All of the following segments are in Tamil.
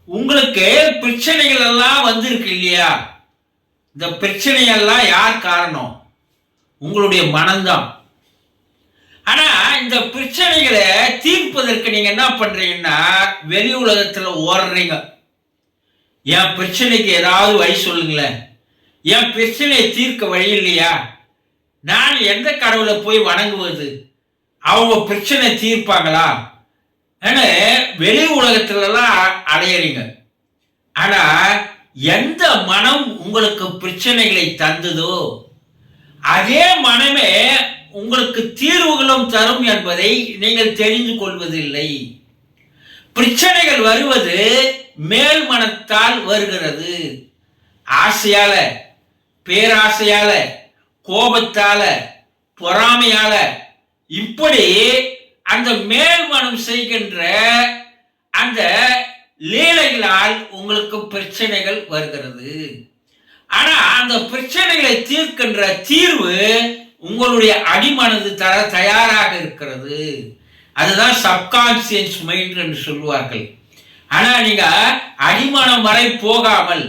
உங்களுக்கு பிரச்சனைகள் எல்லாம் வந்திருக்கு இல்லையா? இந்த பிரச்சனையெல்லாம் யார் காரணம்? உங்களுடைய மனம்தான். ஆனா இந்த பிரச்சனைகளை தீர்ப்பதற்கு நீங்க என்ன பண்றீங்கன்னா, வெளி உலகத்துல ஓடுறீங்க. என் பிரச்சனைக்கு ஏதாவது வழி சொல்லுங்களேன், என் பிரச்சனையை தீர்க்க வழி இல்லையா, நான் எந்த கடவுளை போய் வணங்குவது, அவங்க பிரச்சனை தீர்ப்பாங்களா, வெளி உலகத்துலலாம் அடையறீங்க. ஆனா எந்த மனம் உங்களுக்கு பிரச்சனைகளை தந்ததோ அதே மனமே உங்களுக்கு தீர்வுகளும் தரும் என்பதை நீங்கள் தெரிந்து கொள்வதில்லை. பிரச்சனைகள் வருவது மேல் மனத்தால் வருகிறது. ஆசையால, பேராசையால, கோபத்தால, பொறாமையால, இப்படி அந்த மேல் மனம் செய்கின்ற அந்த லீலைகளால் உங்களுக்கு பிரச்சனைகள் வருகிறது. ஆனா அந்த பிரச்சனைகளை தீர்க்கின்ற தீர்வு உங்களுடைய அடிமனது தர தயாராக இருக்கிறது. அதுதான் சப்கான்சியஸ் மைண்ட் என்று சொல்லுவார்கள். ஆனா நீங்க அடிமனம் வரை போகாமல்,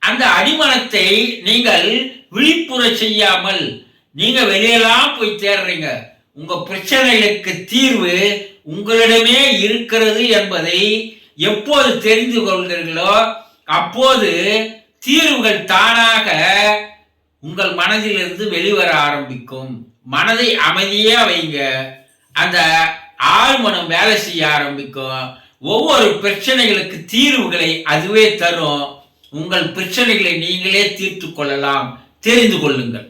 அந்த அடிமனத்தை நீங்கள் விழிப்புற செய்யாமல் நீங்க வெளியெல்லாம் போய் தேடுறீங்க. உங்க பிரச்சனைகளுக்கு தீர்வு உங்களிடமே இருக்கிறது என்பதை எப்போது தெரிந்து கொள்கிறீர்களோ அப்போது தீர்வுகள் தானாக உங்கள் மனதிலிருந்து வெளிவர ஆரம்பிக்கும். மனதை அமைதியா வைங்க, அந்த ஆழ்மனம் வேலை செய்ய ஆரம்பிக்கும். ஒவ்வொரு பிரச்சனைகளுக்கு தீர்வுகளை அதுவே தரும். உங்கள் பிரச்சனைகளை நீங்களே தீர்த்து கொள்ளலாம். தெரிந்து கொள்ளுங்கள்.